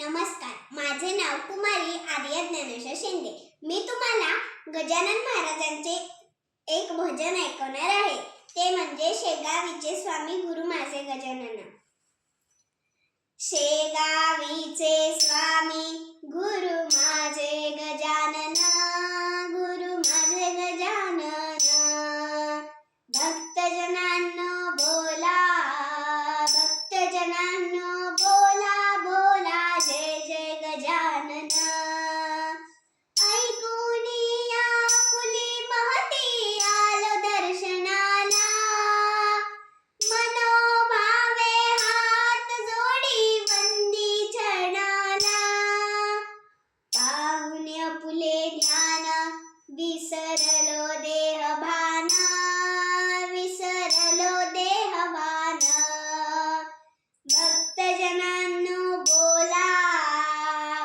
नमस्कार, माझे नाव कुमारी आर्या ज्ञानेश्वर शिंदे. मी तुम्हाला गजानन महाराजांचे एक भजन ऐकवणार आहे. ते म्हणजे शेगावीचे स्वामी गुरु माझे गजानन. शेगावीचे स्वामी गुरु माझे गजानन, गुरु माझे गजानन. भक्तजनांनो बोला, भक्तजनांनो बोला, बोला जय जय गजानन. ऐकून या फुली महती आलो दर्शनाला, मनोभावे हात जोडी वंदी चरणाला. पाहुन फुले ध्यान विसरलो देहभान, विसरलो देहभान. भक्तजनांनो बोला,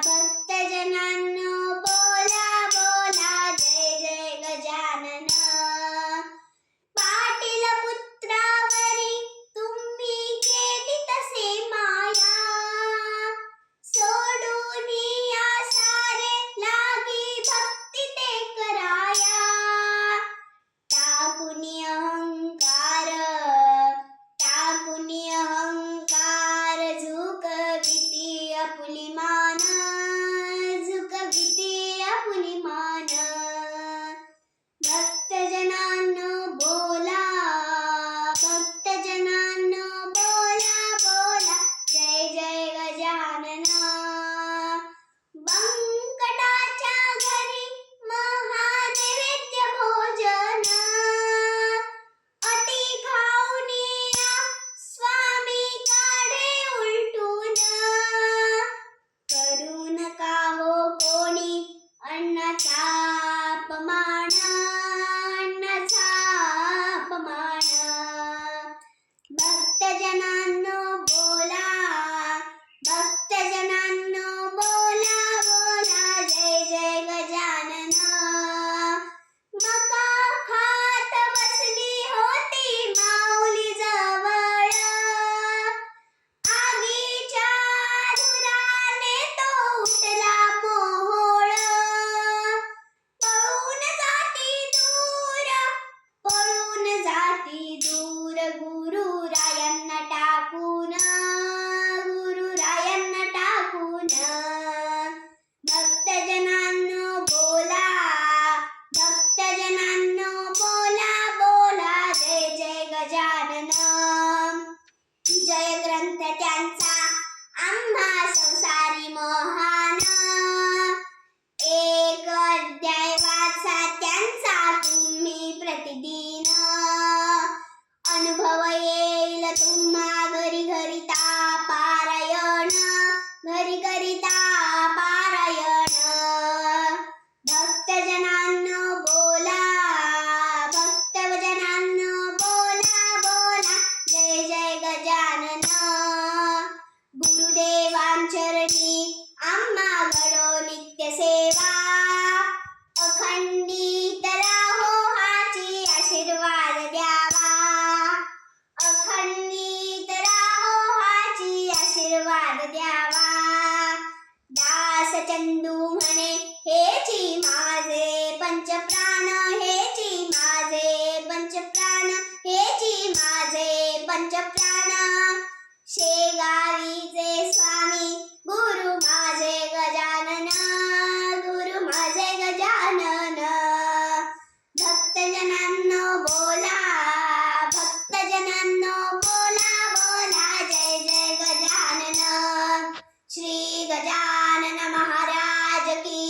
भक्तजनांनो बोला, बोला जय जय गजानन. पाटील पुत्रावरी तुम्ही केली तसे माया, सोडून या सारे लागी भक्ती ते कराया. टाकुनी अहंकार, टाकुनी अहंकार, झुकविती आपुली मान, झुकविती आपुली मान. भक्तजनांनो बोला, भक्तजनांनो बोला, बोला जय जय गजानन. बंकटाच्या घरी महानैवेद्य भोजन, अति खाऊन या स्वामी काढे उलटून. करू नका हो कोणी अन्नाचा अपमान, अन्नाचा अपमान. भक्तजनांनो बोला, भक्तजनांनो बोला, बोला जय जय गजानन. मका खात बसली होती माऊली जवळ, आगीच्या धुराने तो उठला मोहोळ. पळून जाती दूर, पळून जाती दूर, गुरुरायांना टाकून, गुरुरायांना टाकून. भक्तजनांनो बोला, भक्तजनांनो बोला, बोला जय जय गजानन. जय ग्रंथ त्यांचा आम्हा संसारी महान, एक अध्याय वाचा त्यांचा तुम्ही प्रतिदिन. अनुभव येईल तुम्हा घरी घरिता पारायण, घरी घरिता पारायण. भक्तजनांनो बोला, भक्तजनांनो बोला, बोला जय जय गजानन. गुरुदेवांचरणी आम्हा घडो नित्य सेवा, अखंडित राहो हाची आशीर्वाद द्यावा, अखंडित राहो हाची आशीर्वाद द्यावा. दास चंदू म्हणे हेची माझे पंचप्राण, हेची माझे पंचप्राण, हेची माझे पंचप्राण. शेगावीचे स्वामी गुरु माझे गजानन, गुरु माझे गजानन. भक्तजनांनो बोला, भक्तजनांनो बोला, बोला जय जय गजानन. श्री गजानन महाराज की